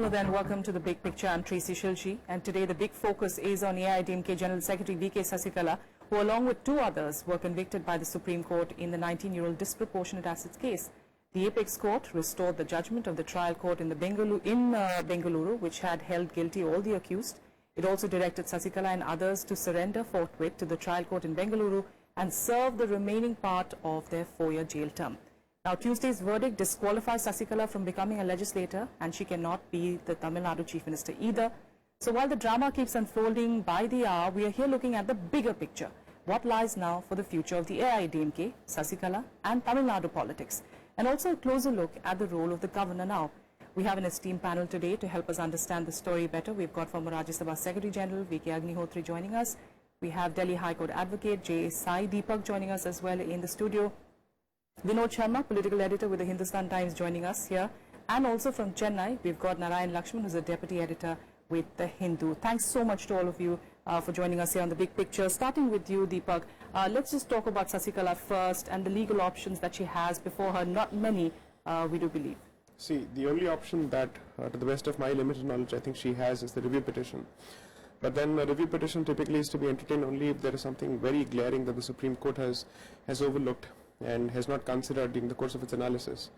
Hello there and welcome to The Big Picture. I'm Tracy Shilshi, and today the big focus is on AIDMK General Secretary V.K. Sasikala, who along with two others were convicted by the Supreme Court in the 19-year-old disproportionate assets case. The apex court restored the judgment of the trial court in Bengaluru, which had held guilty all the accused. It also directed Sasikala and others to surrender forthwith to the trial court in Bengaluru and serve the remaining part of their 4-year jail term. Now, Tuesday's verdict disqualifies Sasikala from becoming a legislator, and she cannot be the Tamil Nadu Chief Minister either. So while the drama keeps unfolding by the hour, we are here looking at the bigger picture. What lies now for the future of the AIDMK, Sasikala and Tamil Nadu politics? And also a closer look at the role of the governor now. We have an esteemed panel today to help us understand the story better. We've got former Rajya Sabha Secretary General V.K. Agnihotri joining us. We have Delhi High Court Advocate J. Sai Deepak joining us as well in the studio. Vinod Sharma, political editor with the Hindustan Times, joining us here. And also from Chennai, we've got Narayan Laxman, who's a deputy editor with the Hindu. Thanks so much to all of you for joining us here on The Big Picture. Starting with you, Deepak, let's just talk about Sasikala first and the legal options that she has before her. Not many, we do believe. See, the only option that, to the best of my limited knowledge, I think she has is the review petition. But then a review petition typically is to be entertained only if there is something very glaring that the Supreme Court has overlooked and has not considered in the course of its analysis.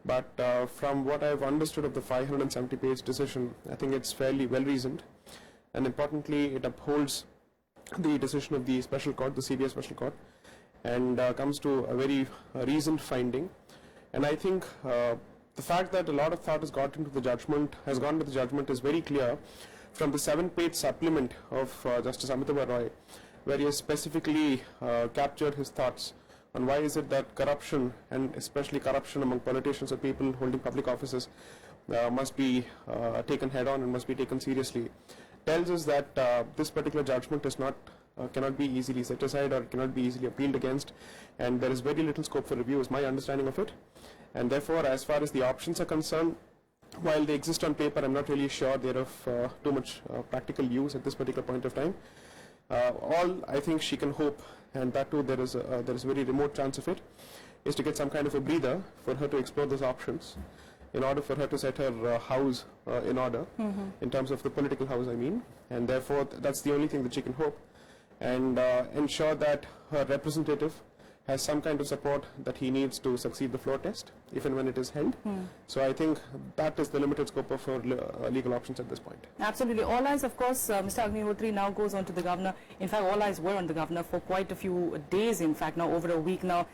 But from what I've understood of the 570-page decision, I think it's fairly well reasoned, and importantly it upholds the decision of the special court, the CBI special court, and comes to a very reasoned finding. And I think the fact that a lot of thought has gone into the judgment is very clear from the 7-page supplement of Justice Amitabh Roy, where he has specifically captured his thoughts on why is it that corruption, and especially corruption among politicians or people holding public offices, must be taken head on and must be taken seriously. Tells us that this particular judgment is not cannot be easily set aside or cannot be easily appealed against, and there is very little scope for review, is my understanding of it. And therefore, as far as the options are concerned, while they exist on paper, I'm not really sure they're of too much practical use at this particular point of time. All I think she can hope, and that too there is a very remote chance of it, is to get some kind of a breather for her to explore those options in order for her to set her house in order, in terms of the political house, I mean, and therefore that's the only thing that she can hope, and ensure that her representative has some kind of support that he needs to succeed the floor test, if and when it is held. So I think that is the limited scope of her legal options at this point. Absolutely. All eyes, of course, Mr. Agnihotri now goes on to the governor. In fact, all eyes were on the governor for quite a few days, in fact, now over a week now,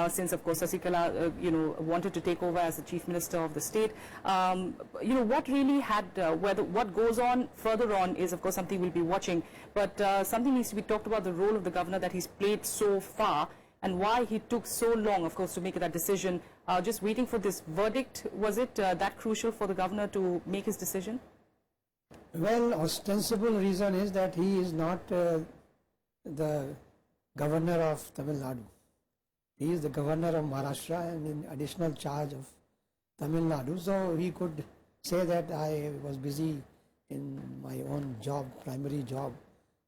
since, of course, Sasikala, wanted to take over as the chief minister of the state. What really had, what goes on further on is, of course, something we'll be watching. But something needs to be talked about, the role of the governor that he's played so far, and why he took so long, of course, to make that decision. Just waiting for this verdict, was it that crucial for the governor to make his decision? Well, ostensible reason is that he is not the governor of Tamil Nadu. He is the governor of Maharashtra and in additional charge of Tamil Nadu. So he could say that I was busy in my own job, primary job.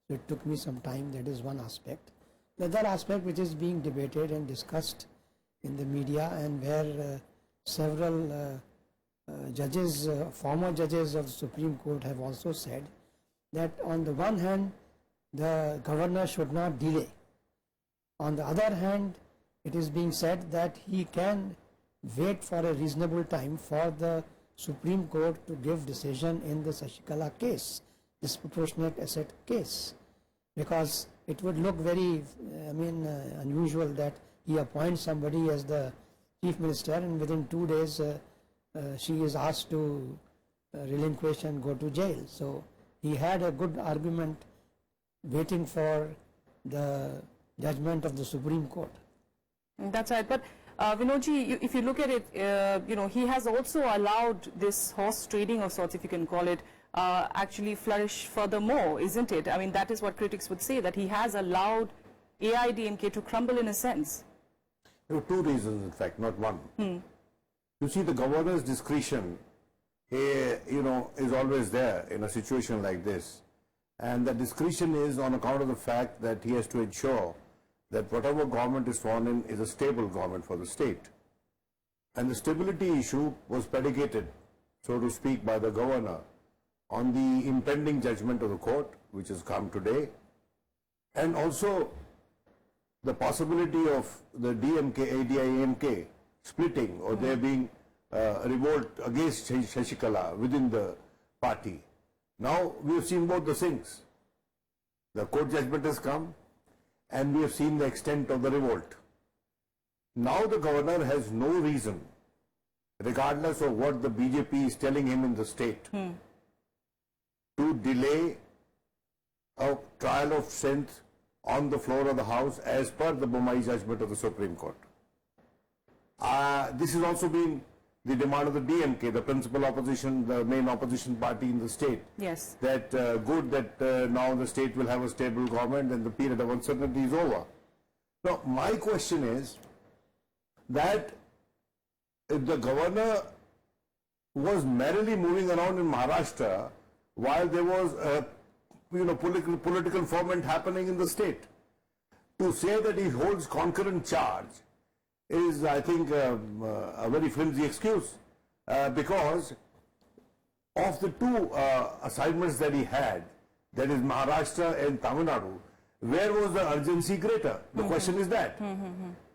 So it took me some time. That is one aspect. The other aspect which is being debated and discussed in the media, and where several judges, former judges of the Supreme Court have also said that on the one hand the governor should not delay. On the other hand, it is being said that he can wait for a reasonable time for the Supreme Court to give decision in the Sasikala case, disproportionate asset case, because it would look very, unusual that he appoints somebody as the chief minister and within 2 days she is asked to relinquish and go to jail. So he had a good argument waiting for the judgment of the Supreme Court. That's right. But Vinodji, if you look at it, he has also allowed this horse trading of sorts, if you can call it, actually flourish furthermore, isn't it? I mean, that is what critics would say, that he has allowed AIDMK to crumble in a sense. There are two reasons, in fact, not one. You see, the governor's discretion, is always there in a situation like this. And the discretion is on account of the fact that he has to ensure that whatever government is sworn in is a stable government for the state. And the stability issue was predicated so to speak, by the governor on the impending judgment of the court, which has come today, and also the possibility of the DMK, ADIMK splitting or there being revolt against Shashikala within the party. Now we have seen both the things. The court judgment has come and we have seen the extent of the revolt. Now the governor has no reason, regardless of what the BJP is telling him in the state, to delay a trial of strength on the floor of the House as per the Bombay judgment of the Supreme Court. This has also been the demand of the DMK, the principal opposition, the main opposition party in the state. Yes. That good that now the state will have a stable government and the period of uncertainty is over. Now, my question is that if the governor was merrily moving around in Maharashtra while there was a political ferment happening in the state, to say that he holds concurrent charge is, I think, a very flimsy excuse, because of the two assignments that he had, that is Maharashtra and Tamil Nadu, where was the urgency greater? The question is that.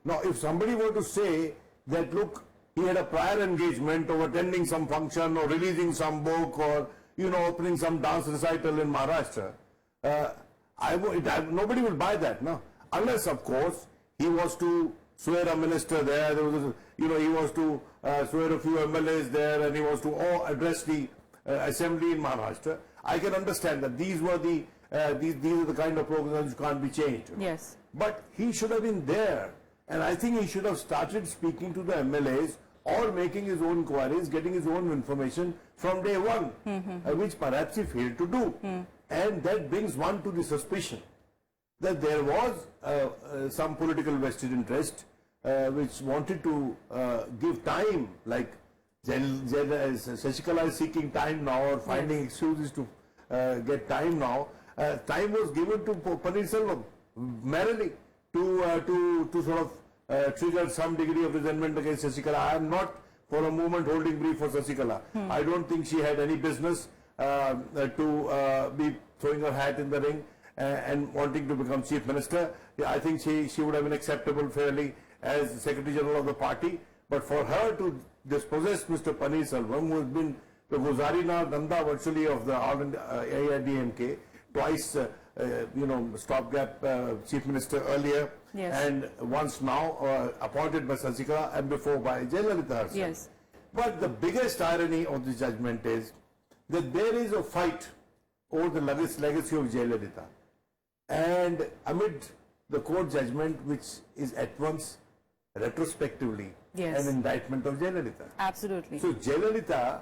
Now, if somebody were to say that, look, he had a prior engagement of attending some function or releasing some book or, opening some dance recital in Maharashtra, nobody will buy that, no? Unless, of course, he was to swear a minister there, he was to swear a few MLAs there, and he was to address the assembly in Maharashtra. I can understand that these are the kind of programs which can't be changed. Yes. But he should have been there, and I think he should have started speaking to the MLAs or making his own inquiries, getting his own information from day one, which perhaps he failed to do. And that brings one to the suspicion that there was some political vested interest which wanted to give time, like Shashikala is seeking time now or finding excuses to get time now. Time was given to Palaniswami merrily to sort of trigger some degree of resentment against Shashikala. I am not for a moment holding brief for Shashikala. I don't think she had any business to be throwing her hat in the ring and wanting to become Chief Minister. I think she would have been acceptable fairly as Secretary General of the party. But for her to dispossess Mr. Palaniswami, who has been the Guzarina Nanda virtually of the AIDMK, twice stopgap Chief Minister earlier, and once now appointed by Shashikala and before by Jayalalitha herself. Yes. But the biggest irony of the judgment is that there is a fight over the legacy of Jayalalitha, and amid the court judgment, which is at once retrospectively an indictment of Jayalalitha. Absolutely. So Jayalalitha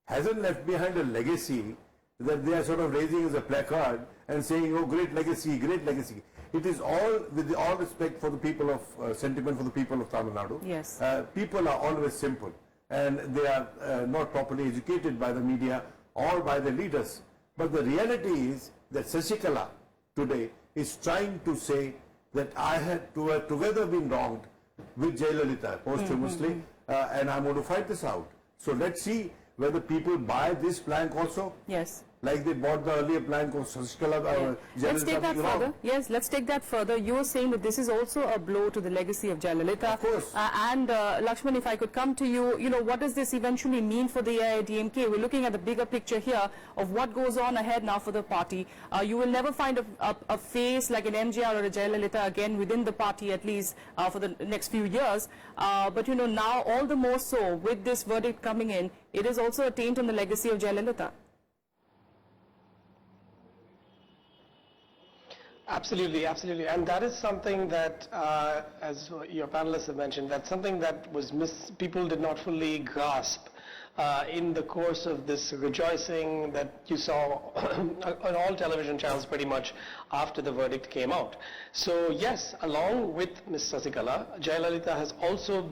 hasn't left behind a legacy that they are sort of raising as a placard and saying, oh, great legacy, great legacy. It is all, with all respect for the people of, sentiment for the people of Tamil Nadu. Yes. People are always simple, and they are not properly educated by the media or by the leaders. But the reality is that Shashikala today is trying to say that I had together been wronged with Jayalalitha posthumously, and I'm going to fight this out. So let's see whether people buy this plank also. Yes. Like they bought the earlier plank of Shashikala. Let's take that further. Yes, let's take that further. You were saying that this is also a blow to the legacy of Jayalalitha. Of course. And Laxman, if I could come to you, what does this eventually mean for the AIDMK? We're looking at the bigger picture here of what goes on ahead now for the party. You will never find a face like an MJR or a Jayalalitha again within the party, at least for the next few years. But now all the more so with this verdict coming in, it is also a taint on the legacy of Jayalalitha. Absolutely, absolutely. And that is something that, as your panelists have mentioned, that's something that was people did not fully grasp in the course of this rejoicing that you saw on all television channels pretty much after the verdict came out. So yes, along with Ms. Shashikala, Jayalalitha has also,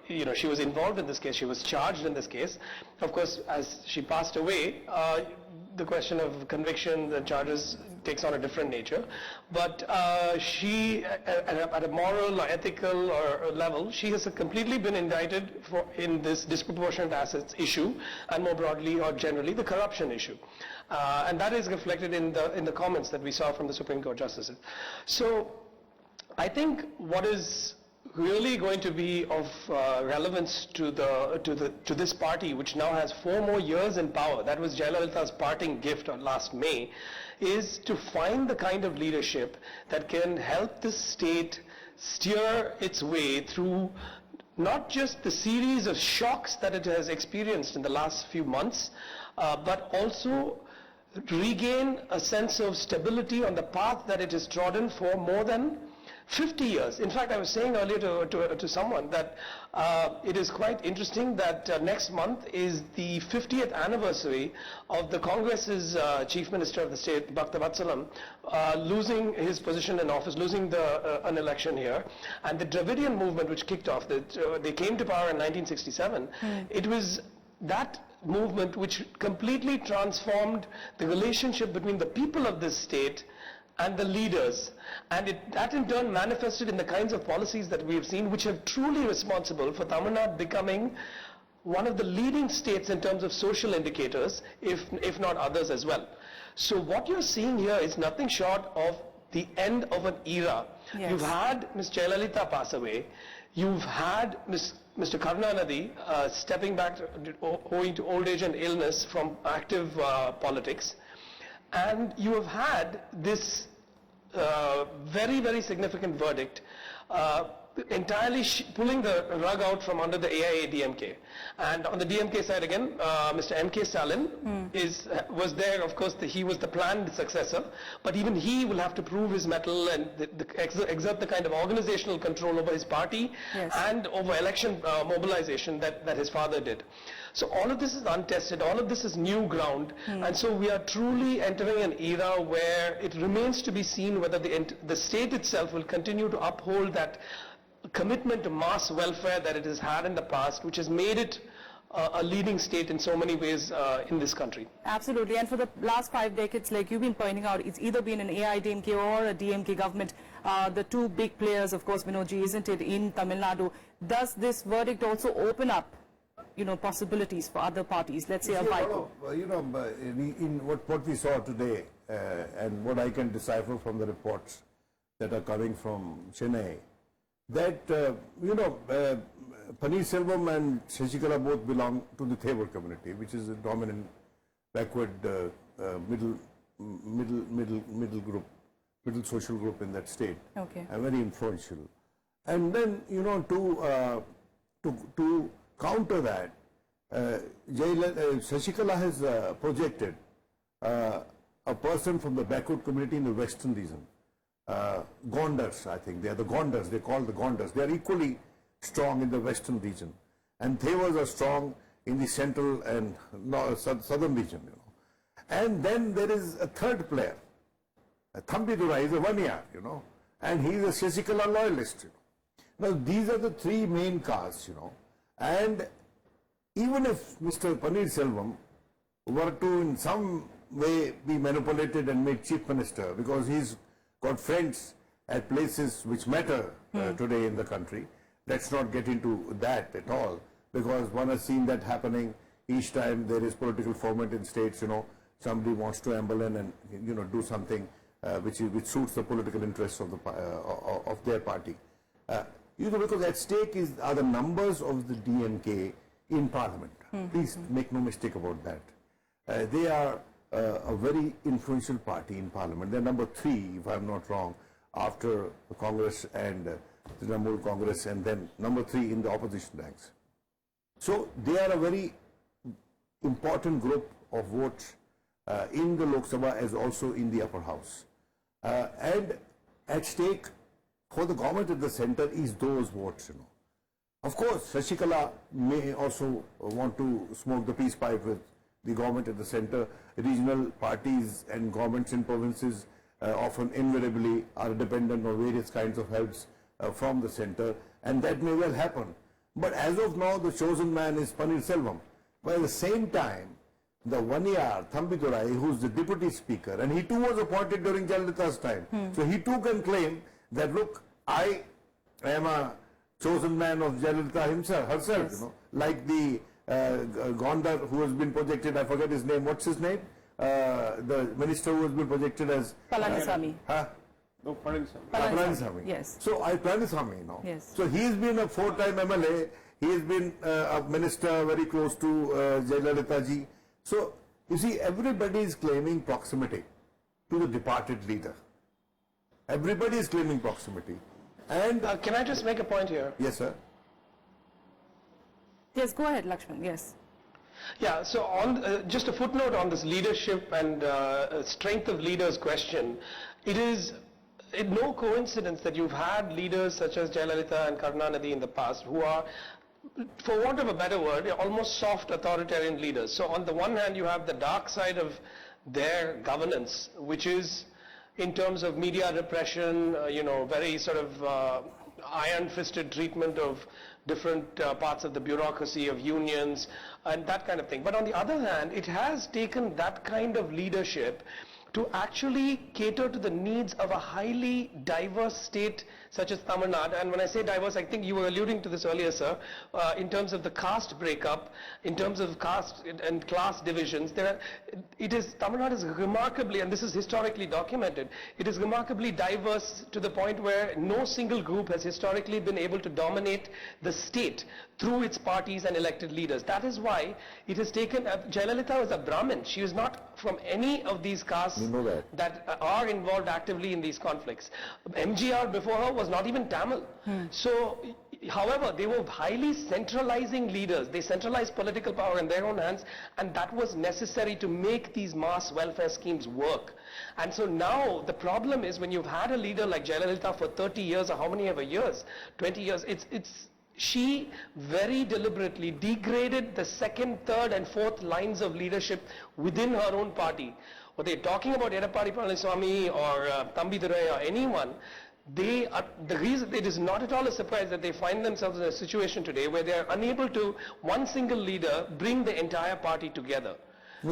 she was involved in this case, she was charged in this case. Of course, as she passed away, the question of conviction, the charges takes on a different nature. But she, at a moral or ethical or level, she has completely been indicted in this disproportionate assets issue, and more broadly or generally the corruption issue. And that is reflected in the comments that we saw from the Supreme Court justices. So I think what is really going to be of relevance to this party, which now has 4 more years in power, that was Jayalalitha's parting gift on last May, is to find the kind of leadership that can help the state steer its way through not just the series of shocks that it has experienced in the last few months, but also regain a sense of stability on the path that it has trodden for more than 50 years. In fact, I was saying earlier to someone that it is quite interesting that next month is the 50th anniversary of the Congress's Chief Minister of the state, Bhakta Vatsalam, losing his position in office, losing an election here. And the Dravidian movement, which kicked off, they came to power in 1967. It was that movement which completely transformed the relationship between the people of this state and the leaders, and that in turn manifested in the kinds of policies that we have seen, which are truly responsible for Tamil Nadu becoming one of the leading states in terms of social indicators, if not others as well. So what you're seeing here is nothing short of the end of an era. Yes. You've had Ms. Jayalalitha pass away. You've had Mr. Karunanidhi stepping back owing to old age and illness from active politics. And you have had this very, very significant verdict entirely pulling the rug out from under the AIA-DMK. And on the DMK side again, Mr. M.K. Stalin was there, of course, he was the planned successor, but even he will have to prove his mettle and exert the kind of organizational control over his party and over election mobilization that his father did. So all of this is untested, all of this is new ground, and so we are truly entering an era where it remains to be seen whether the state itself will continue to uphold that commitment to mass welfare that it has had in the past, which has made it a leading state in so many ways in this country. Absolutely, and for the last 5 decades, like you've been pointing out, it's either been an AIDMK or a DMK government. The two big players, of course, Vinodji, isn't it, in Tamil Nadu. Does this verdict also open up, possibilities for other parties, let's say a Vico? In what we saw today, and what I can decipher from the reports that are coming from Chennai, that, Palaniswami and Shashikala both belong to the Thevar community, which is a dominant, backward, middle group, middle social group in that state. Okay. Very influential. And then, to counter that, Shashikala has projected a person from the backward community in the western region. Gondars, I think. They are the Gondars. They call the Gondars. They are equally strong in the western region. And Thevas are strong in the central and southern region. And then there is a third player. Thambidura is a Vanya, and he is a Shashikala loyalist. Now, these are the three main castes, And even if Mr. Palaniswami were to in some way be manipulated and made chief minister, because he's got friends at places which matter today in the country, let's not get into that at all, because one has seen that happening each time there is political ferment in states, somebody wants to amble in and, do something which suits the political interests of their party. Because at stake are the numbers of the DMK in Parliament. Please make no mistake about that. They are a very influential party in Parliament. They're number 3, if I'm not wrong, after the Congress and the Trinamool Congress, and then number 3 in the opposition ranks. So they are a very important group of votes in the Lok Sabha as also in the upper house. And at stake for the government at the center is those votes, Of course, Shashikala may also want to smoke the peace pipe with the government at the center. Regional parties and governments in provinces often invariably are dependent on various kinds of helps from the center, and that may well happen. But as of now, the chosen man is Palaniswami. But at the same time, the one-year Thambidurai, who's the deputy speaker, and he too was appointed during Jayalalitha's time. So he too can claim that, look, I am a chosen man of Jayalalitha herself, you know, like the Gondar who has been projected, I forget his name, what's his name? The minister who has been projected as... Palaniswami. No, Palaniswami. Palaniswami. Yes. So Palaniswami, you know. Yes. So he's been a 4-time MLA, he has been a minister very close to Jayalalitha ji. So, you see, everybody is claiming proximity to the departed leader. Everybody is claiming proximity. And... Can I just make a point here? Yes, sir. Yes, go ahead, Laxman. Yes. Yeah, so on just a footnote on this leadership and strength of leaders question, it is no coincidence that you've had leaders such as Jayalalitha and Karunanidhi in the past who are, for want of a better word, almost soft authoritarian leaders. So on the one hand you have the dark side of their governance, which is in terms of media repression, you know, very sort of iron-fisted treatment of different parts of the bureaucracy, of unions and that kind of thing. But on the other hand, it has taken that kind of leadership to actually cater to the needs of a highly diverse state such as Tamil Nadu. And when I say diverse, I think you were alluding to this earlier, sir, in terms of the caste breakup, in terms of caste and class divisions. Tamil Nadu is remarkably, and this is historically documented, it is remarkably diverse to the point where no single group has historically been able to dominate the state through its parties and elected leaders. That is why it has taken, Jayalalitha was a Brahmin. She was not from any of these castes that are involved actively in these conflicts. MGR before her was not even Tamil. So, however, they were highly centralizing leaders. They centralized political power in their own hands, and that was necessary to make these mass welfare schemes work. And so now the problem is when you've had a leader like Jayalalitha for 30 years or how many ever years, 20 years, she very deliberately degraded the second, third and fourth lines of leadership within her own party. What they're talking about Edappadi Palaniswami or Thambidurai or anyone, the reason it is not at all a surprise that they find themselves in a situation today where they are unable to, one single leader, bring the entire party together.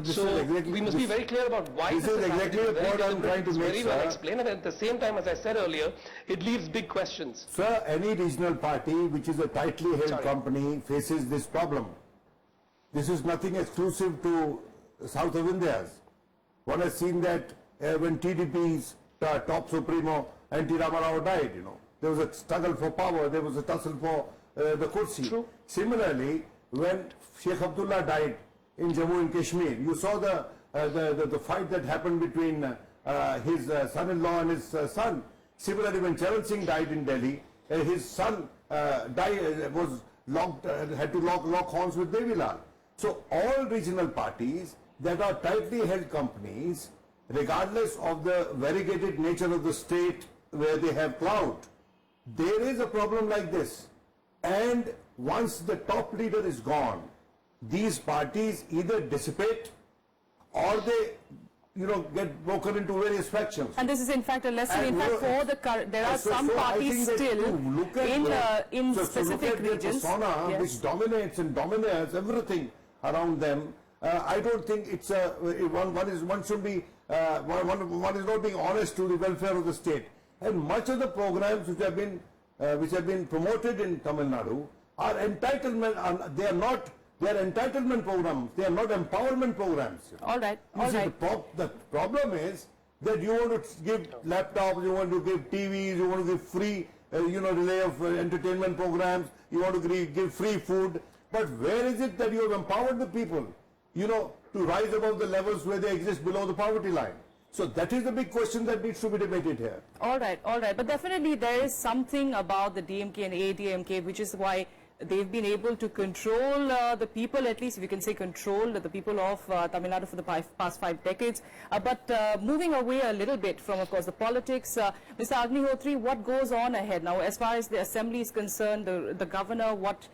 So we must be very clear about why this is exactly the point I'm trying to make, very well explained, and at the same time, as I said earlier, it leaves big questions. Sir, any regional party which is a tightly held company faces this problem. This is nothing exclusive to south of India. One has seen that when TDP's top supremo N.T. Ramarao died, you know, there was a struggle for power, there was a tussle for the kursi. True. Similarly, when Sheikh Abdullah died in Jammu and Kashmir, you saw the fight that happened between his son-in-law and his son. Similarly, when Charan Singh died in Delhi, his son was locked, had to lock horns with Devilal. So all regional parties that are tightly held companies, regardless of the variegated nature of the state where they have clout, there is a problem like this. And once the top leader is gone, these parties either dissipate or they, you know, get broken into various factions. And this is in fact a lesson. In fact, for the there are some parties still in specific regions. Persona which dominates and dominates everything around them. I don't think it's one should be one is not being honest to the welfare of the state. And much of the programs which have been promoted in Tamil Nadu are entitlement. They are entitlement programs. They are not empowerment programs. All right. The problem is that you want to give laptops, you want to give TVs, you want to give free, relay of entertainment programs, you want to give free food. But where is it that you have empowered the people, to rise above the levels where they exist below the poverty line? So that is the big question that needs to be debated here. All right. But definitely there is something about the DMK and ADMK, which is why they've been able to control the people, at least if you can say control the people of Tamil Nadu for the past 5 decades. But moving away a little bit from, of course, the politics, Mr. Agnihotri, what goes on ahead now? As far as the assembly is concerned, the governor, what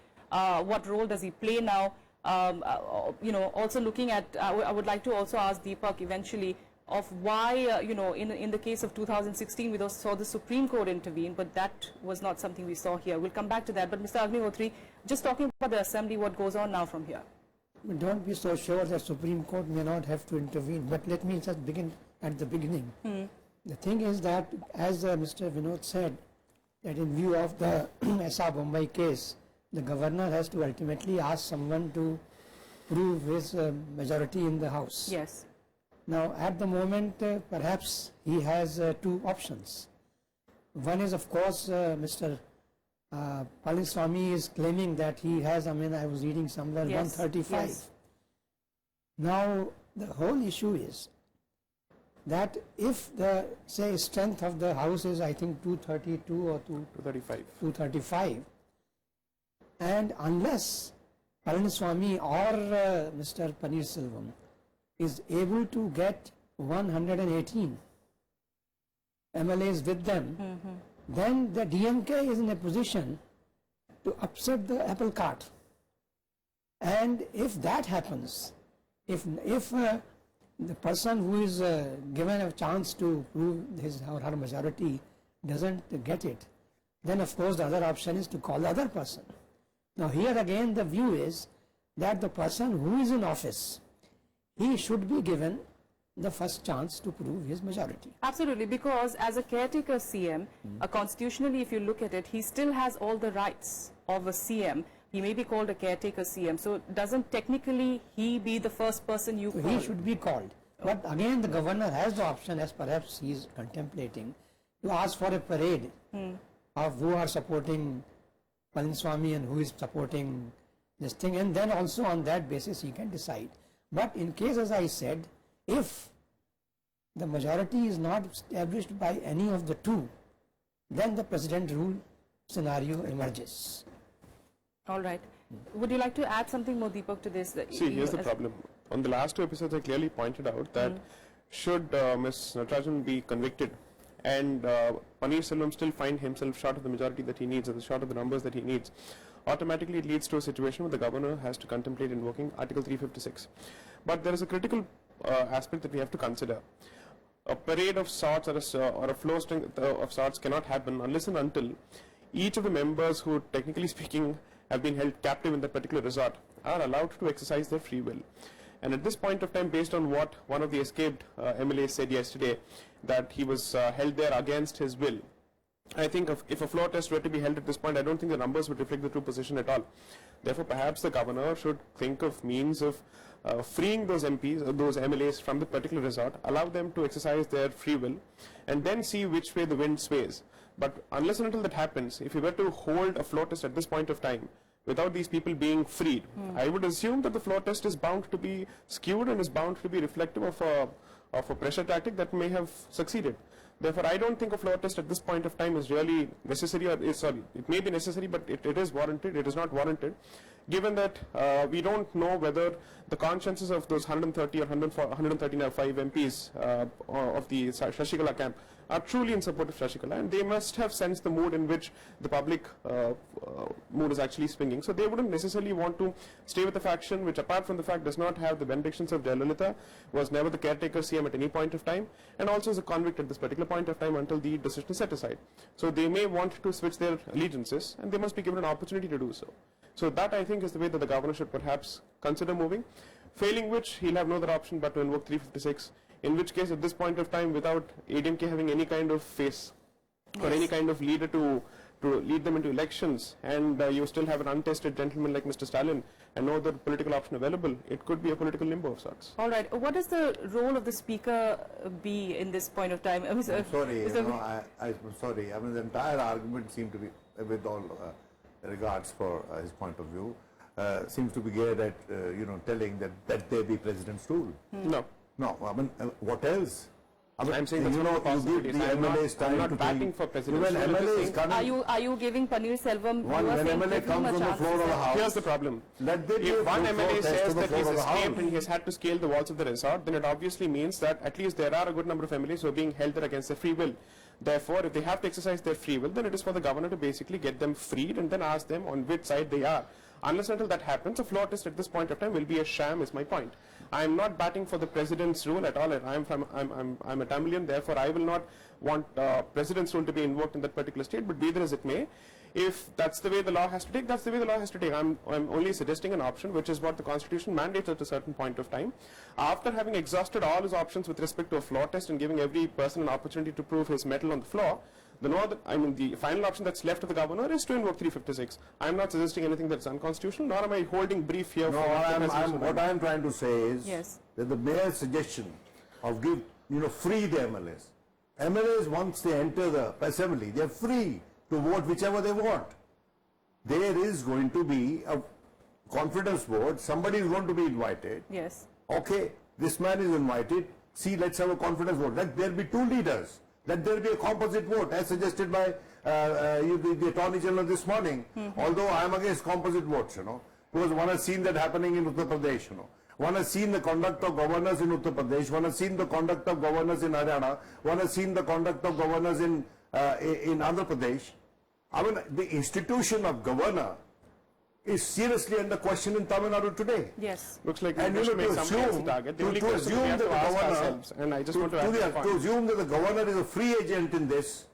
role does he play now? Also looking at, I would like to also ask Deepak eventually of why, in the case of 2016, we saw the Supreme Court intervene, but that was not something we saw here. We'll come back to that. But Mr. Agnihotri, just talking about the assembly, what goes on now from here? don't be so sure that Supreme Court may not have to intervene. But let me just begin at the beginning. The thing is that, as Mr. Vinod said, that in view of the SA Bombay case, the governor has to ultimately ask someone to prove his majority in the House. Yes. Now, at the moment, perhaps he has two options. One is, of course, Mr. Palaniswami is claiming that he has, I was reading somewhere, Yes, 135. yes. Now, the whole issue is that if the, say, strength of the House is, I think, 232 or 235, and unless Palaniswami or Mr. Paneerselvam is able to get 118 MLAs with them, then the DMK is in a position to upset the apple cart. And if that happens, if the person who is given a chance to prove his or her majority doesn't get it, then of course the other option is to call the other person. Now here again the view is that the person who is in office, he should be given the first chance to prove his majority. Absolutely, because as a caretaker CM, constitutionally if you look at it, he still has all the rights of a CM. He may be called a caretaker CM, so doesn't technically he be the first person you So call? he should be called. But again the governor has the option, as perhaps he is contemplating, to ask for a parade of who are supporting Palaniswami and who is supporting this thing, and then also on that basis he can decide. But in case, as I said, if the majority is not established by any of the two, then the president rule scenario emerges. All right. Would you like to add something more, Deepak, to this? See, here's the problem. On the last two episodes, I clearly pointed out that should Ms. Natarajan be convicted and Paneerselvam still find himself short of the majority that he needs, or short of the numbers that he needs, automatically it leads to a situation where the governor has to contemplate invoking Article 356. But there is a critical aspect that we have to consider. A parade of sorts or a flow strength of sorts cannot happen unless and until each of the members who, technically speaking, have been held captive in that particular resort are allowed to exercise their free will. And at this point of time, based on what one of the escaped MLAs said yesterday, that he was held there against his will, I think if a floor test were to be held at this point, I don't think the numbers would reflect the true position at all. Therefore, perhaps the governor should think of means of freeing those MPs, those MLAs from the particular resort, allow them to exercise their free will, and then see which way the wind sways. But unless and until that happens, if you were to hold a floor test at this point of time, without these people being freed, I would assume that the floor test is bound to be skewed and is bound to be reflective of a pressure tactic that may have succeeded. Therefore, I don't think a floor test at this point of time is really necessary, or it may be necessary, but it is warranted. It is not warranted, given that we don't know whether the consciences of those 130 or 135 MPs of the Shashikala camp are truly in support of Shashikala, and they must have sensed the mood in which the public mood is actually swinging. So they wouldn't necessarily want to stay with a faction which, apart from the fact, does not have the benedictions of Jayalalitha, was never the caretaker CM at any point of time, and also is a convict at this particular point of time until the decision is set aside. So they may want to switch their allegiances, and they must be given an opportunity to do so. So that, I think, is the way that the governor should perhaps consider moving, failing which he'll have no other option but to invoke 356, in which case at this point of time, without ADMK having any kind of face or any kind of leader to lead them into elections, and you still have an untested gentleman like Mr. Stalin and no other political option available, it could be a political limbo of sorts. All right. What does the role of the speaker be in this point of time? I'm sorry, I'm sorry. I mean, the entire argument seemed to be, with all regards for his point of view, seems to be geared at, telling that there be president's rule. No. No, I mean, what else? I mean, I'm saying that's not the possibility. I'm not batting for president's rule. MLA is coming. Are you giving Paneerselvam? When MLA comes from the floor of the House, here's the problem. If one MLA says that he's escaped and he has had to scale the walls of the resort, then it obviously means that at least there are a good number of MLAs who are being held there against their free will. Therefore, if they have to exercise their free will, then it is for the governor to basically get them freed and then ask them on which side they are. Unless until that happens, a floor test at this point of time will be a sham, is my point. I am not batting for the president's rule at all. I'm a Tamilian, therefore I will not want president's rule to be invoked in that particular state, but be that as it may, If that's the way the law has to take, that's the way the law has to take. I'm only suggesting an option, which is what the Constitution mandates at a certain point of time. After having exhausted all his options with respect to a floor test and giving every person an opportunity to prove his mettle on the floor, the final option that's left to the governor is to invoke 356. I'm not suggesting anything that's unconstitutional, nor am I holding brief here. No, what I'm trying to say is Yes. that the mayor's suggestion of free the MLS. MLAs, once they enter the assembly, they're free to vote whichever they want. There is going to be a confidence vote. Somebody is going to be invited. Yes. Okay, this man is invited. See, let's have a confidence vote. Let there be two leaders. Let there be a composite vote, as suggested by the Attorney General this morning. Although I am against composite votes, because one has seen that happening in Uttar Pradesh, One has seen the conduct of governors in Uttar Pradesh. One has seen the conduct of governors in Haryana. One has seen the conduct of governors in Andhra Pradesh. I mean, the institution of governor is seriously under question in Tamil Nadu today. Yes. Looks like And we should make somebody else a target. The only to question we assume have that to the ask governor, ourselves, and I just want to add that point. to assume that the governor is a free agent in this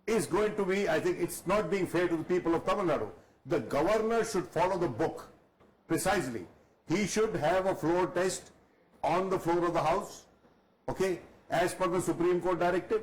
is going to be, I think it's not being fair to the people of Tamil Nadu. The governor should follow the book precisely. He should have a floor test on the floor of the House, okay, as per the Supreme Court directive,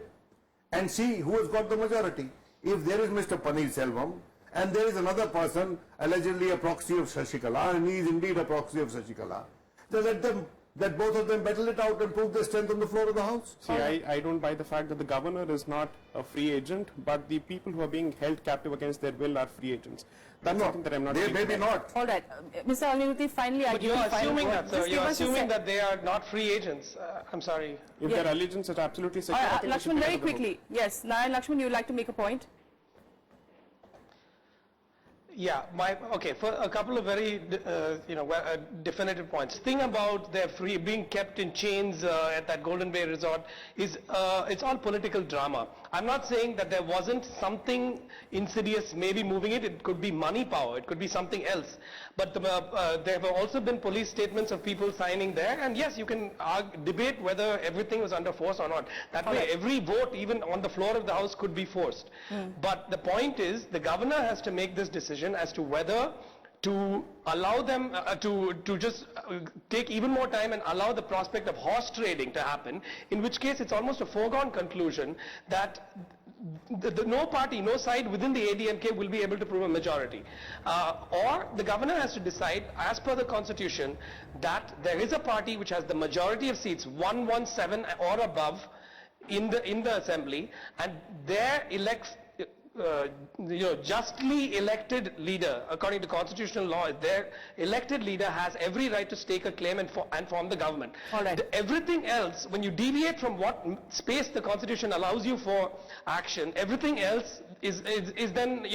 and see who has got the majority. If there is Mr. Paneerselvam, and there is another person, allegedly a proxy of Shashikala, and he is indeed a proxy of Shashikala, then let both of them battle it out and prove their strength on the floor of the House. See, I don't buy the fact that the governor is not a free agent, but the people who are being held captive against their will are free agents. That's something that I'm not. They may be not. All right. Mr. Agnihotri, finally, But you're assuming that, sir. Just You're give us a assuming sec. that they are not free agents. I'm sorry. If their allegiance is absolutely secure, I think they should Laxman, be very out of the book. quickly. Yes, Narayan, Laxman, you would like to make a point? Yeah, for a couple of very, definitive points. Thing about their being kept in chains at that Golden Bay Resort is, it's all political drama. I'm not saying that there wasn't something insidious maybe moving it. It could be money power. It could be something else. But there have also been police statements of people signing there. And yes, you can debate whether everything was under force or not. That way, every vote, even on the floor of the House, could be forced. But the point is, the governor has to make this decision as to whether to allow them to just take even more time and allow the prospect of horse trading to happen, in which case it's almost a foregone conclusion that no party, no side within the ADMK will be able to prove a majority. Or the governor has to decide, as per the constitution, that there is a party which has the majority of seats, 117 or above, in the assembly, and their justly elected leader, according to constitutional law, their elected leader has every right to stake a claim and form the government. All right. Everything else, when you deviate from what space the constitution allows you for action, everything else is then,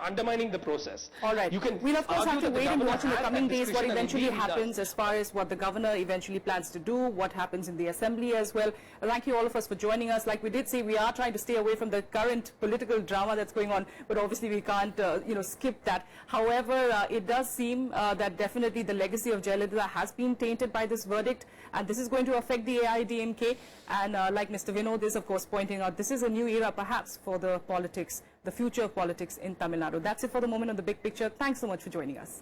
undermining the process. All right. We'll of course have to wait and watch in the coming days what eventually happens as far as what the governor eventually plans to do, what happens in the assembly as well. Thank you all of us for joining us. Like we did say, we are trying to stay away from the current political drama that's going on, but obviously we can't, skip that. However, it does seem that definitely the legacy of Jayalalitha has been tainted by this verdict, and this is going to affect the AIADMK. And like Mr. Vinod is, of course, pointing out, this is a new era perhaps for the politics, the future of politics in Tamil Nadu. That's it for the moment on The Big Picture. Thanks so much for joining us.